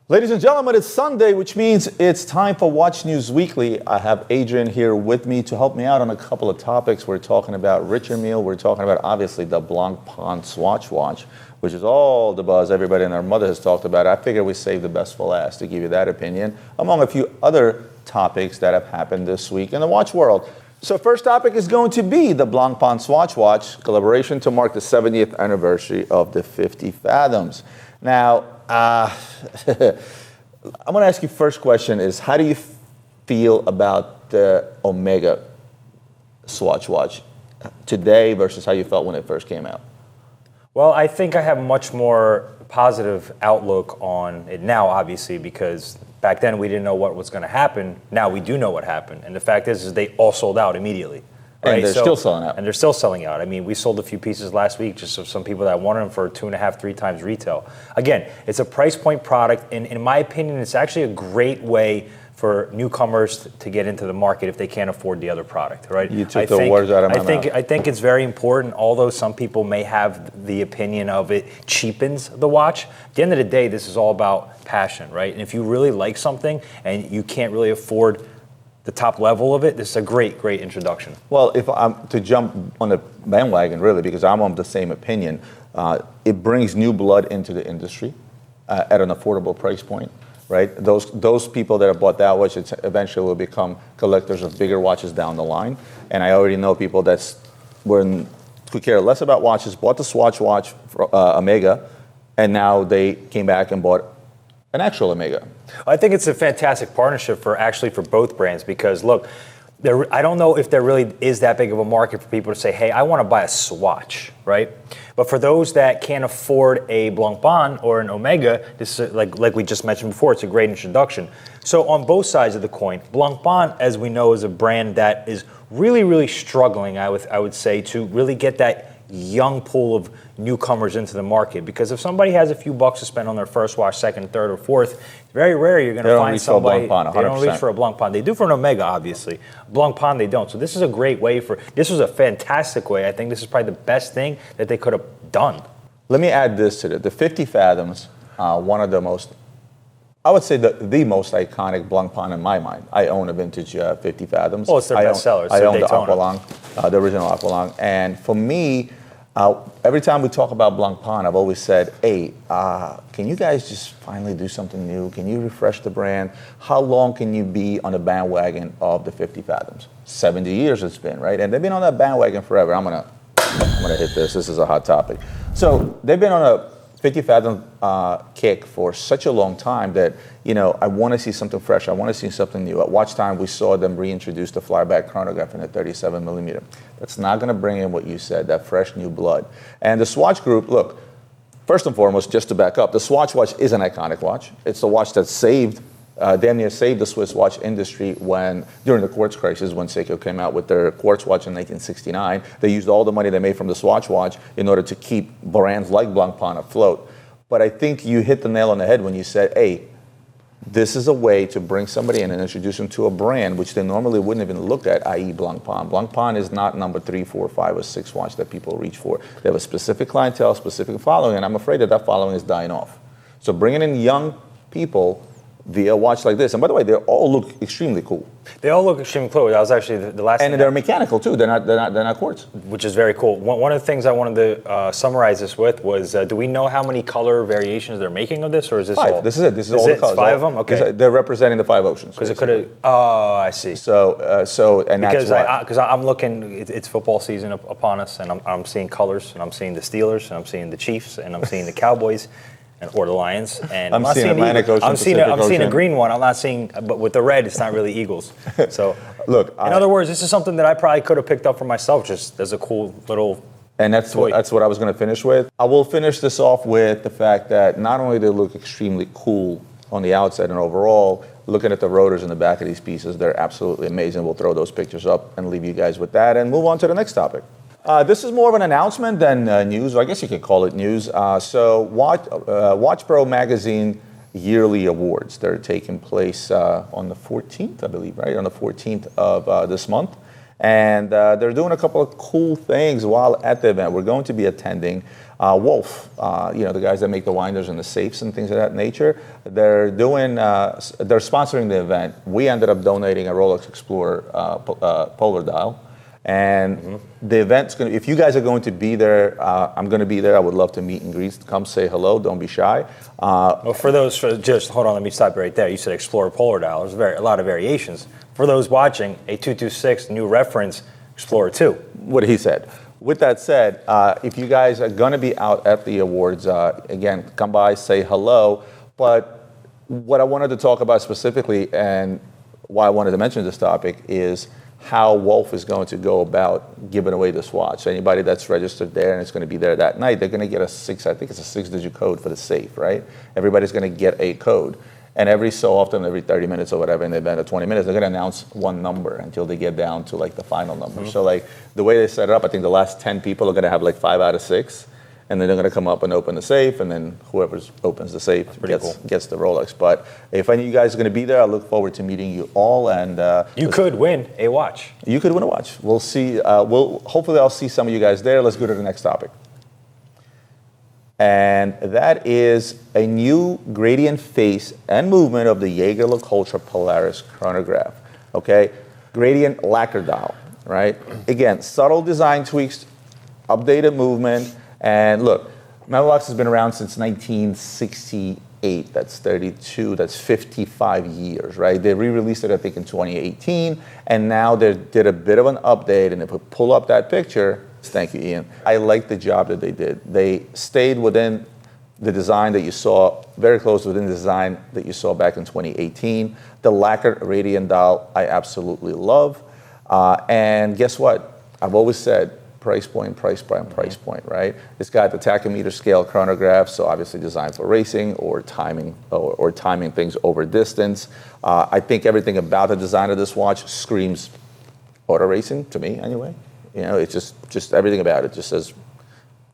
Ladies and gentlemen, it's Sunday, which means it's time for Watch News Weekly. I have Adrian here with me to help me out on a couple of topics. We're talking about Richard Mille. We're talking about, obviously, the Blancpain Swatch watch, which is all the buzz everybody and their mother has talked about. I figure we saved the best for last to give you that opinion, among a few other topics that have happened this week in the watch world. So first topic is going to be the Blancpain Swatch watch collaboration to mark the 70th anniversary of the 50 Fathoms. Now, I'm going to ask you first question is, how do you feel about the Omega Swatch watch today versus how you felt when it first came out? Well, I think I have a much more positive outlook on it now, obviously, because back then we didn't know what was going to happen. Now we do know what happened. And the fact is they all sold out immediately. Right? And they're still selling out. And they're still selling out. I mean, we sold a few pieces last week, just of some people that wanted them for 2.5, 3 times retail. Again, it's a price point product, and in my opinion, it's actually a great way for newcomers to get into the market if they can't afford the other product, right? You took the words out of my mouth. I think it's very important, although some people may have the opinion of it cheapens the watch. At the end of the day, this is all about passion, right? And if you really like something and you can't really afford the top level of it, this is a great, great introduction. Well, if I'm to jump on the bandwagon, really, because I'm of the same opinion, it brings new blood into the industry at an affordable price point, right? Those people that have bought that watch, it's eventually will become collectors of bigger watches down the line. And I already know people could care less about watches, bought the Swatch watch for Omega, and now they came back and bought an actual Omega. I think it's a fantastic partnership for both brands because, look, I don't know if there really is that big of a market for people to say, hey, I want to buy a Swatch, right? But for those that can't afford a Blancpain or an Omega, this is like we just mentioned before, it's a great introduction. So on both sides of the coin, Blancpain, as we know, is a brand that is really, really struggling, I would say, to really get that young pool of newcomers into the market, because if somebody has a few bucks to spend on their first watch, second, third, or fourth, it's very rare you're going to find somebody. They don't reach for a Blancpain. They do for an Omega, obviously. Blancpain, they don't. So this is a great way this was a fantastic way. I think this is probably the best thing that they could have done. Let me add this to it. The 50 Fathoms, one of the most, I would say the most iconic Blancpain in my mind. I own a vintage 50 Fathoms. Well, it's their best seller. I own the Aqualung, the original Aqualung. And for me, every time we talk about Blancpain, I've always said, hey, can you guys just finally do something new? Can you refresh the brand? How long can you be on the bandwagon of the 50 Fathoms? 70 years it's been, right? And they've been on that bandwagon forever. I'm gonna hit this. This is a hot topic. So they've been on a 50 Fathom kick for such a long time that, I want to see something fresh. I want to see something new. At Watch Time, we saw them reintroduce the flyback chronograph in a 37 millimeter. That's not going to bring in what you said, that fresh new blood. And the Swatch group, look, first and foremost, just to back up, the Swatch watch is an iconic watch. It's the watch that damn near saved the Swiss watch industry during the quartz crisis, when Seiko came out with their quartz watch in 1969. They used all the money they made from the Swatch watch in order to keep brands like Blancpain afloat. But I think you hit the nail on the head when you said, hey, this is a way to bring somebody in and introduce them to a brand which they normally wouldn't even look at, i.e. Blancpain. Blancpain is not number 3, 4, 5, or 6 watch that people reach for. They have a specific clientele, specific following, and I'm afraid that following is dying off. So bringing in young people via a watch like this, and by the way, they all look extremely cool. They all look extremely cool. That was actually the last thing. And they're mechanical too. They're not quartz. Which is very cool. One of the things I wanted to summarize this with was, do we know how many color variations they're making of this, or is this 5? all? This is it. This is all the colors. 5 of them. Okay. They're representing the 5 oceans. Because it could have. Oh, I see. Because I'm looking. It's football season upon us, and I'm seeing colors, and I'm seeing the Steelers, and I'm seeing the Chiefs, and I'm seeing the Cowboys. Or the Lions, and I'm seeing Atlantic Ocean. I'm seeing a green one. I'm not seeing, but with the red, it's not really Eagles. So, look. In other words, this is something that I probably could have picked up for myself, just as a cool little. And that's what I was going to finish with. I will finish this off with the fact that not only do they look extremely cool on the outside and overall, looking at the rotors in the back of these pieces, they're absolutely amazing. We'll throw those pictures up and leave you guys with that, and move on to the next topic. This is more of an announcement than news, or I guess you could call it news. So Watch Pro Magazine yearly awards, they're taking place on the 14th, I believe, right? On the 14th of this month. And they're doing a couple of cool things while at the event. We're going to be attending. Wolf, the guys that make the winders and the safes and things of that nature, they're sponsoring the event. We ended up donating a Rolex Explorer polar dial. And the event's going to, if you guys are going to be there, I'm going to be there. I would love to meet and greet. Come say hello. Don't be shy. Well, just hold on, let me stop you right there. You said Explorer Polar Dial. There's a lot of variations. For those watching, a 226 new reference, Explorer 2. What he said. With that said, if you guys are going to be out at the awards, again, come by, say hello. But what I wanted to talk about specifically, and why I wanted to mention this topic, is how Wolf is going to go about giving away this watch. So anybody that's registered there and it's going to be there that night, they're going to get I think it's a 6-digit code for the safe, right? Everybody's going to get a code. And every so often, every 30 minutes or whatever, in the event of 20 minutes, they're going to announce one number until they get down to like the final number. So like the way they set it up, I think the last 10 people are going to have like 5 out of 6. And then they're going to come up and open the safe, and then whoever opens the safe gets the Rolex. But if any of you guys are going to be there, I look forward to meeting you all. And you could win a watch. You could win a watch. We'll see. Hopefully I'll see some of you guys there. Let's go to the next topic. And that is a new gradient face and movement of the Jaeger-LeCoultre Polaris chronograph. Okay, gradient lacquer dial. Right. Again, subtle design tweaks, updated movement. And look, Metalbox has been around since 1968. That's 32, that's 55 years, right? They re-released it, I think, in 2018. And now they did a bit of an update. And if we pull up that picture, thank you, Ian. I like the job that they did. They stayed within the design that you saw, very close within the design that you saw back in 2018. The lacquer radiant dial, I absolutely love. And guess what? I've always said, price point, right? It's got the tachymeter scale chronograph, so obviously designed for racing or timing or timing things over distance. I think everything about the design of this watch screams auto racing to me, anyway. It's just everything about it just says,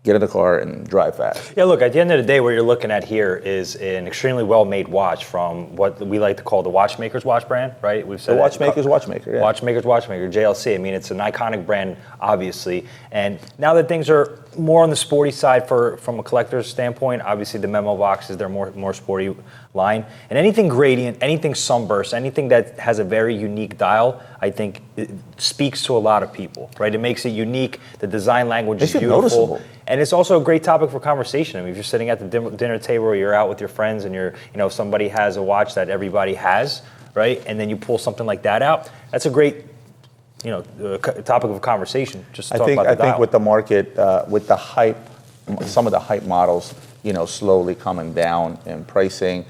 get in the car and drive fast. Yeah, look, at the end of the day, what you're looking at here is an extremely well-made watch from what we like to call the watchmaker's watch brand, right? We've said the watchmaker's watchmaker, yeah. Watchmaker's watchmaker, JLC. I mean, it's an iconic brand, obviously. And now that things are more on the sporty side from a collector's standpoint, obviously the memo boxes, they're more sporty line. And anything gradient, anything sunburst, anything that has a very unique dial, I think it speaks to a lot of people, right? It makes it unique. The design language is beautiful. Noticeable. And it's also a great topic for conversation. I mean, if you're sitting at the dinner table or you're out with your friends and somebody has a watch that everybody has, right? And then you pull something like that out, that's a great, topic of conversation. Just to talk about the dial. I think with the market, with the hype, some of the hype models, slowly coming down in pricing,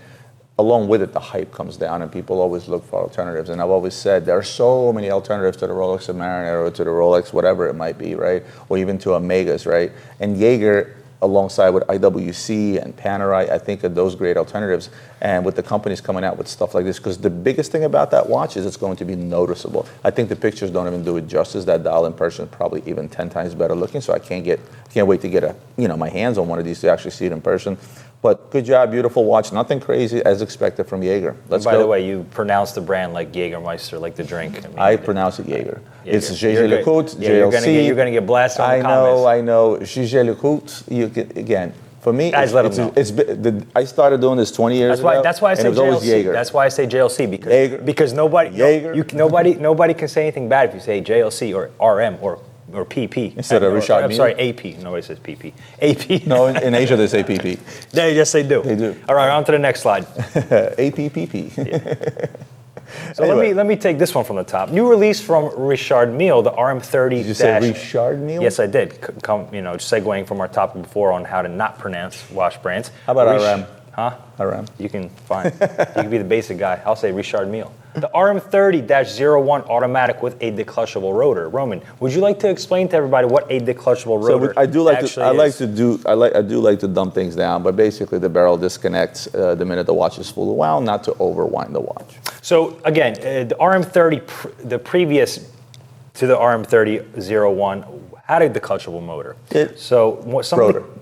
along with it, the hype comes down and people always look for alternatives. And I've always said there are so many alternatives to the Rolex Submariner or to the Rolex, whatever it might be, right? Or even to Omegas, right? And Jaeger, alongside with IWC and Panerai, I think are those great alternatives. And with the companies coming out with stuff like this, because the biggest thing about that watch is it's going to be noticeable. I think the pictures don't even do it justice. That dial in person is probably even 10 times better looking. So I can't wait to get my hands on one of these to actually see it in person. But good job, beautiful watch. Nothing crazy as expected from Jaeger. By the way, you pronounce the brand like Jägermeister, like the drink. I pronounce it Jaeger. It's Jaeger-LeCoultre, JLC. You're going to get blasted on the comments. I know. Jaeger-LeCoultre. Again, for me, guys, let them know. I started doing this 20 years ago. That's why I say JLC. That's why I say JLC because nobody can say anything bad if you say JLC or RM or PP. Instead of Richard Mille? I'm sorry, AP. Nobody says PP. AP. No, in Asia they say PP. Yes, they do. They do. All right, on to the next slide. APPP. Yeah. So anyway. let me take this one from the top. New release from Richard Mille, the RM30. Did you say Richard Mille? Yes, I did. Segueing from our topic before on how to not pronounce watch brands. How about RM? Huh? RM. You can be the basic guy. I'll say Richard Mille. The RM30-01 automatic with a declutchable rotor. Roman, would you like to explain to everybody what a declutchable rotor I do like to dumb things down, but basically the barrel disconnects the minute the watch is fully wound, not to overwind the watch. So again, the RM30, the previous to the RM30-01 had a declutchable motor.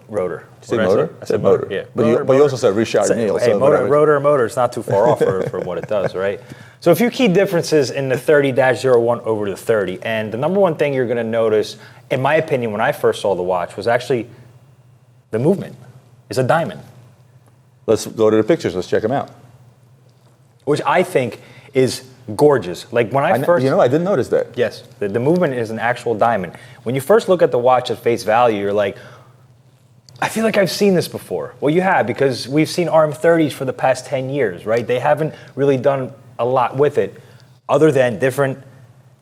Rotor. Say motor? I said motor. Yeah. But you also said Richard Mille. Hey, motor is not too far off for what it does, right? So a few key differences in the 30-01 over the 30. And the number one thing you're going to notice, in my opinion, when I first saw the watch, was actually the movement is a diamond, Let's go to the pictures. Let's check them out. which I think is gorgeous. Like when I first, I didn't notice that. yes, the movement is an actual diamond. When you first look at the watch at face value, you're like, I feel like I've seen this before. Well, you have, because we've seen RM30s for the past 10 years, right? They haven't really done a lot with it other than different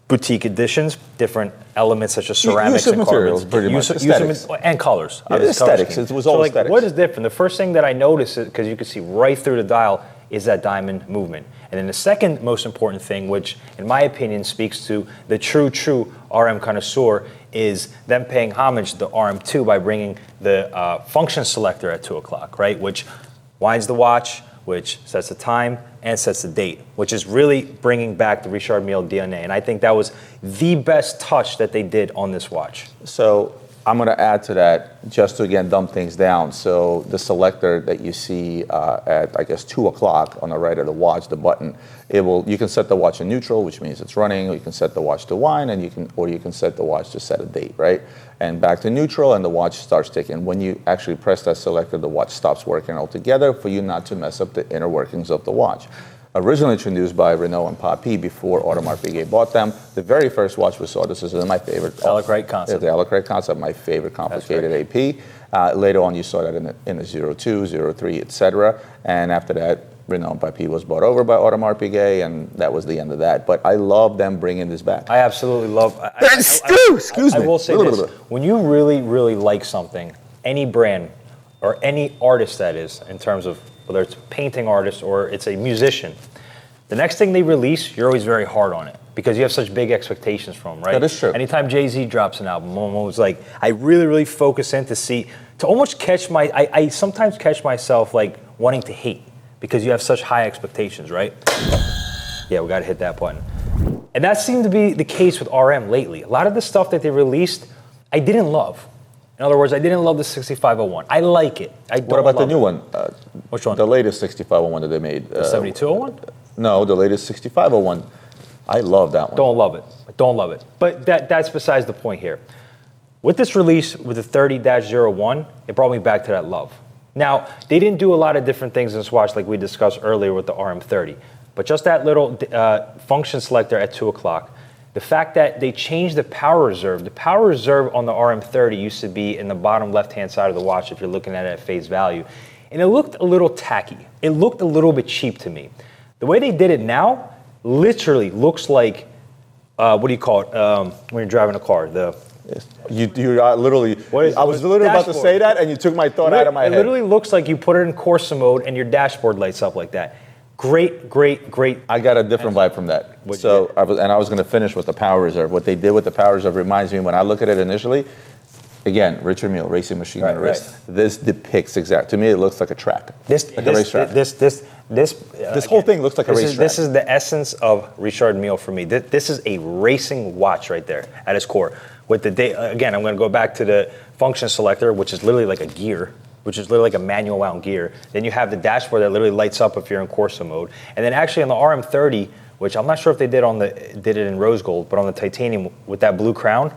boutique editions, different elements such as ceramics Use of and materials, carbons. pretty much. Use Aesthetics. and colors. Yeah, Obviously, color aesthetics. scheme. It was So, all like, aesthetics. what is different? The first thing that I noticed, because you can see right through the dial, is that diamond movement. And then the second most important thing, which in my opinion speaks to the true RM connoisseur, is them paying homage to the RM2 by bringing the function selector at 2 o'clock, right? Which winds the watch, which sets the time and sets the date, which is really bringing back the Richard Mille DNA. And I think that was the best touch that they did on this watch. So I'm going to add to that just to again dumb things down. So the selector that you see at I guess 2 o'clock on the right of the watch, the button, you can set the watch in neutral, which means it's running, or you can set the watch to wind, and you can set the watch to set a date, right? And back to neutral, and the watch starts ticking. When you actually press that selector, the watch stops working altogether for you not to mess up the inner workings of the watch. Originally introduced by Renault and Papi before Audemars Piguet bought them. The very first watch we saw, this is my favorite. Alacrate concept. The Alacrate concept, my favorite complicated AP. Later on, you saw that in the 02, 03, etc. And after that, Renault and Papi was bought over by Audemars Piguet, and that was the end of that. But I love them bringing this back. I absolutely love. Excuse me. I will say this: when you really, really like something, any brand or any artist that is, in terms of whether it's a painting artist or it's a musician, the next thing they release, you're always very hard on it because you have such big expectations from them, right? That is true. Anytime Jay-Z drops an album, I'm almost like, I really, really focus in to almost catch I sometimes catch myself like wanting to hate because you have such high expectations, right? Yeah, we got to hit that button. And that seemed to be the case with RM lately. A lot of the stuff that they released, I didn't love. In other words, I didn't love the 6501. I like it. What about the new one? Which one? The latest 6501 that they made. The 7201? No, the latest 6501. I love that one. Don't love it. Don't love it. But that's besides the point here. With this release, with the 30-01, it brought me back to that love. Now, they didn't do a lot of different things in Swatch like we discussed earlier with the RM30. But just that little function selector at 2 o'clock, the fact that they changed the power reserve on the RM30 used to be in the bottom left-hand side of the watch if you're looking at it at face value. And it looked a little tacky. It looked a little bit cheap to me. The way they did it now literally looks like, what do you call it, when you're driving a car? You are literally, I was literally about to say that and you took my thought out of my head. It literally looks like you put it in Corsa mode and your dashboard lights up like that. Great. I got a different vibe from that. I was going to finish with the power reserve. What they did with the power reserve reminds me, when I look at it initially, again, Richard Mille, racing machine on the wrist. This depicts to me, it looks like a track. This whole thing looks like a racetrack. This is the essence of Richard Mille for me. This is a racing watch right there at its core. With again, I'm going to go back to the function selector, which is literally like a gear, which is literally like a manual wound gear. Then you have the dashboard that literally lights up if you're in Corsa mode. And then actually on the RM30, which I'm not sure if they did it in rose gold, but on the titanium with that blue crown.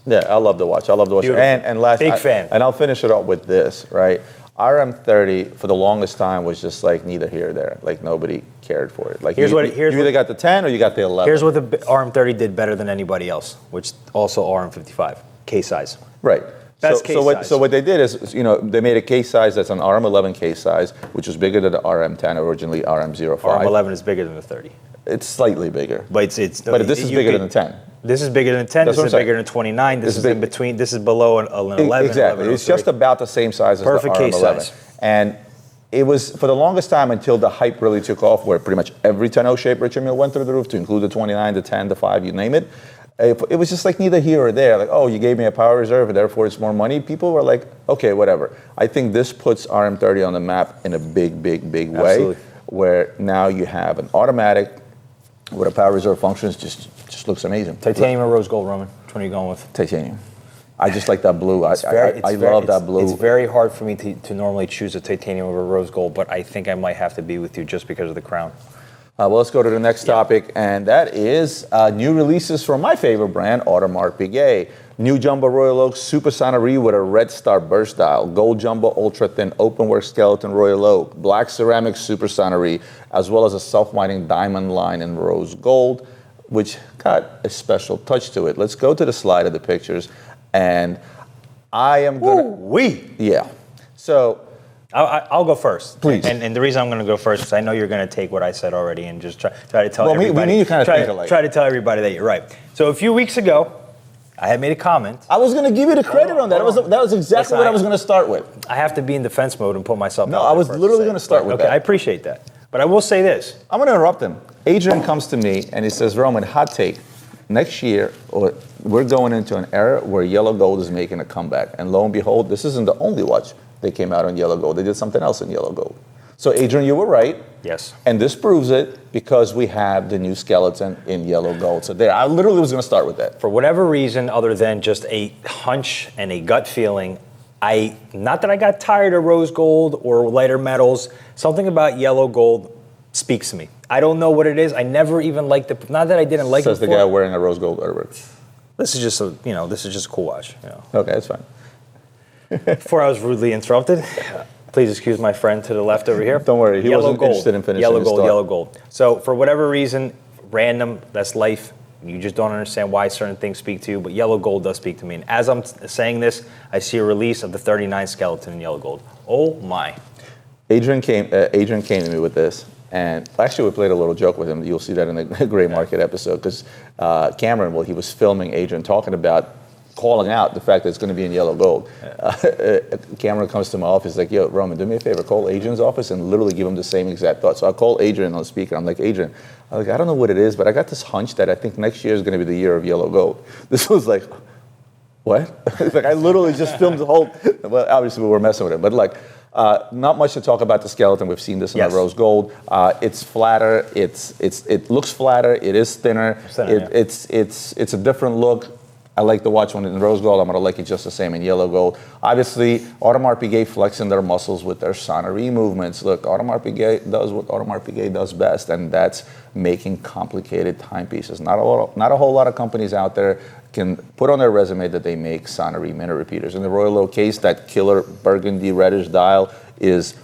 Yeah, I love the watch. Beautiful. And last, big fan. And I'll finish it up with this, right? RM30 for the longest time was just like neither here or there. Like nobody cared for it. Like you either got the 10 or you got the 11. Here's what the RM30 did better than anybody else, which also RM55, case size. Right. That's case size. So what they did is, they made a case size that's an RM11 case size, which was bigger than the RM10, originally RM05. RM11 is bigger than the 30. It's slightly bigger. But this is bigger than the 10. This is bigger than 10. This is bigger than 29. This is in between. This is below an 11. Exactly. It's just about the same size as perfect the RM11. Case size. And it was for the longest time until the hype really took off, where pretty much every 10-0 shape Richard Mille went through the roof, to include the 29, the 10, the 5, you name it. It was just like neither here or there. Like, oh, you gave me a power reserve, and therefore it's more money. People were like, okay, whatever. I think this puts RM30 on the map in a big way. Absolutely. Where now you have an automatic with a power reserve functions, just looks amazing. Titanium or rose gold, Roman? Which one are you going with? Titanium. I just like that blue. I love that blue. It's very hard for me to normally choose a titanium over rose gold, but I think I might have to be with you just because of the crown. Well, let's go to the next topic, and that is new releases from my favorite brand, Audemars Piguet. New Jumbo Royal Oak Super Sonnerie with a red star burst dial, gold jumbo ultra thin openwork skeleton Royal Oak, black ceramic Super Sonnerie, as well as a self-winding diamond line in rose gold, which got a special touch to it. Let's go to the slide of the pictures, and I am gonna. Yeah. So. I'll go first. Please. And the reason I'm going to go first is I know you're going to take what I said already and just try to tell everybody. We need to kind of think alike. Try to tell everybody that you're right. So a few weeks ago, I had made a comment. I was going to give you the credit on that. That was exactly what I was going to start with. I have to be in defense mode and put myself out. No, I was literally going to start with that. Okay, I appreciate that. But I will say this. I'm going to interrupt him. Adrian comes to me and he says, Roman, hot take. Next year, we're going into an era where yellow gold is making a comeback. And lo and behold, this isn't the only watch they came out on yellow gold. They did something else in yellow gold. So Adrian, you were right. Yes. And this proves it because we have the new skeleton in yellow gold. So there, I literally was going to start with that. For whatever reason, other than just a hunch and a gut feeling, not that I got tired of rose gold or lighter metals, something about yellow gold speaks to me. I don't know what it is. I never even liked it. Not that I didn't like it before. Says the guy wearing a rose gold artwork. This is just a cool watch. Okay, that's fine. Before I was rudely interrupted, please excuse my friend to the left over here. Don't worry, he wasn't interested in finishing his thought. Yellow gold. So for whatever reason, random, that's life. You just don't understand why certain things speak to you, but yellow gold does speak to me. And as I'm saying this, I see a release of the 39 skeleton in yellow gold. Oh my. Adrian came to me with this, and actually we played a little joke with him. You'll see that in the Gray Market episode, because Cameron, he was filming Adrian talking about calling out the fact that it's going to be in yellow gold. Cameron comes to my office like, yo, Roman, do me a favor, call Adrian's office and literally give him the same exact thought. So I call Adrian on speaker. I'm like, Adrian, I don't know what it is, but I got this hunch that I think next year is going to be the year of yellow gold. This was like, what? Like I literally just filmed the whole, well, obviously we were messing with it, but like, not much to talk about the skeleton. We've seen this in the rose gold. It's flatter. It looks flatter. It is thinner. It's a different look. I like the watch one in rose gold. I'm going to like it just the same in yellow gold. Obviously, Audemars Piguet flexing their muscles with their sonnerie movements. Look, Audemars Piguet does what Audemars Piguet does best, and that's making complicated timepieces. Not a whole lot of companies out there can put on their resume that they make sonnerie minute repeaters. In the Royal Oak case, that killer burgundy reddish dial is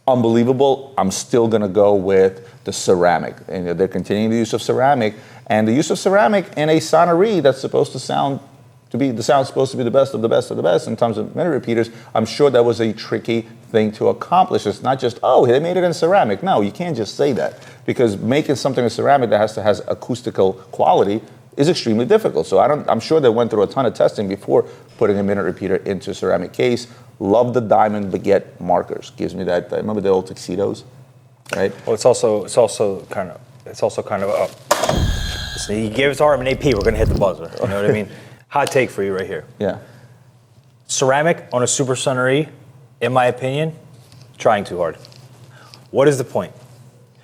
unbelievable. I'm still going to go with the ceramic. And they're continuing the use of ceramic. And the use of ceramic in a sonnerie that's supposed to the sound's supposed to be the best of the best of the best in terms of minute repeaters. I'm sure that was a tricky thing to accomplish. It's not just, oh, they made it in ceramic. No, you can't just say that, because making something in ceramic that has acoustical quality is extremely difficult. So I'm sure they went through a ton of testing before putting a minute repeater into a ceramic case. Love the diamond baguette markers. Gives me that. Remember the old tuxedos, right? Well, it's also kind of. So he gave his arm an AP. We're gonna hit the buzzer. You know what I mean? Hot take for you right here. Yeah. Ceramic on a Super Sonnerie, in my opinion, trying too hard. What is the point?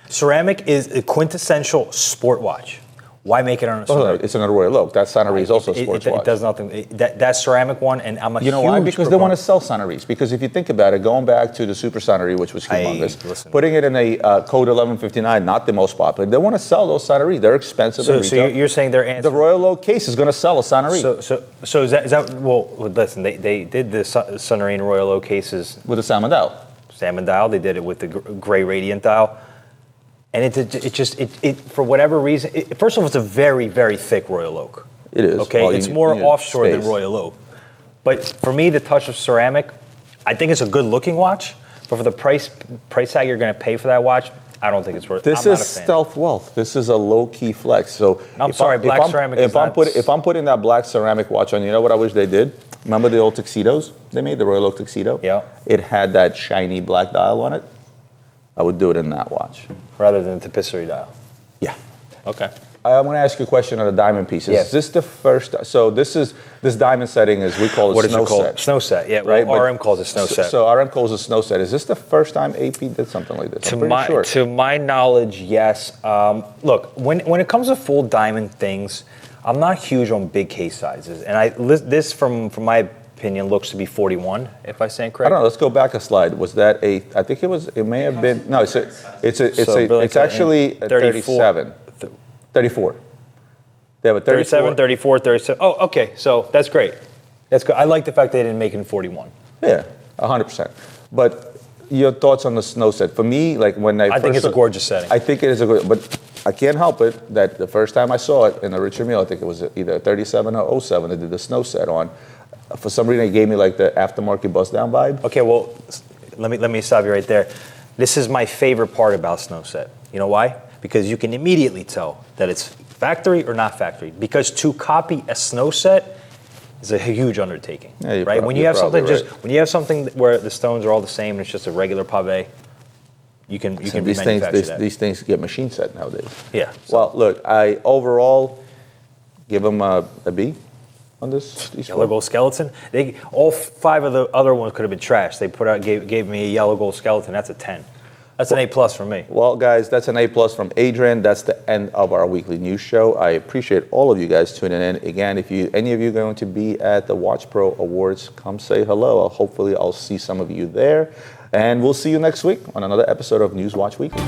Ceramic is a quintessential sport watch. Why make it on a ceramic? It's another Royal Oak. That sonnerie is also a sports watch. It does nothing. That ceramic one, and I'm a huge You know why? Because they want to sell sonneries. Because if you think about it, going back to the Super Sonnerie, which was humongous, putting it in a Code 1159, not the most popular, they want to sell those sonneries. They're expensive. So you're saying their answer? The Royal Oak case is going to sell a sonnerie. So is that well? Listen, they did the sonnerie and Royal Oak cases with a salmon dial. Salmon dial. They did it with the gray radiant dial. And it just for whatever reason, first of all, it's a very, very thick Royal Oak. It is. Okay, well, it's more offshore than Royal Oak. But for me, the touch of ceramic, I think it's a good looking watch. But for the price tag you're going to pay for that watch, I don't think it's worth it. This is stealth wealth. This is a low key flex. So I'm sorry, black ceramic. If I'm putting that black ceramic watch on, you know what I wish they did? Remember the old tuxedos? They made the Royal Oak tuxedo. Yeah. It had that shiny black dial on it. I would do it in that watch. Rather than the tapisserie dial? Yeah. Okay. I'm going to ask you a question on the diamond pieces. Yes. Is this the first? So this diamond setting we call it what snow is it called? set. Snow set, yeah. Right? Well, RM calls it snow set. So RM calls it snow set. Is this the first time AP did something like this? To my knowledge, yes. Look, when it comes to full diamond things, I'm not huge on big case sizes. And this from my opinion, looks to be 41, if I say I correct. don't know. Let's go back a slide. Was that a? I think it was. It may have been. No, it's actually a 37, 34. They have a 37, 34, 37. Oh, okay. So that's great. That's good. I like the fact they didn't make it in 41. Yeah, 100%. But your thoughts on the snow set? For me, like when I think it's a gorgeous setting. I think it is a good, but I can't help it that the first time I saw it in the Richard Mille, I think it was either 37 or 07, they did the snow set on. For some reason, it gave me like the aftermarket bust down vibe. Okay, well, let me stop you right there. This is my favorite part about snow set. You know why? Because you can immediately tell that it's factory or not factory. Because to copy a snow set is a huge undertaking, Yeah, right? When you have something when you have something where the stones are all the same and it's just a regular pavé, you can manufacture that. These things get machine set nowadays. Yeah. Well, look, I overall give them a B on this. Yellow gold skeleton. All 5 of the other ones could have been trash. They gave me a yellow gold skeleton. That's a 10. That's an A+ for me. Well, guys, that's an A+ from Adrian. That's the end of our weekly news show. I appreciate all of you guys tuning in. Again, if any of you are going to be at the Watch Pro Awards, come say hello. Hopefully, I'll see some of you there. And we'll see you next week on another episode of News Watch Weekly.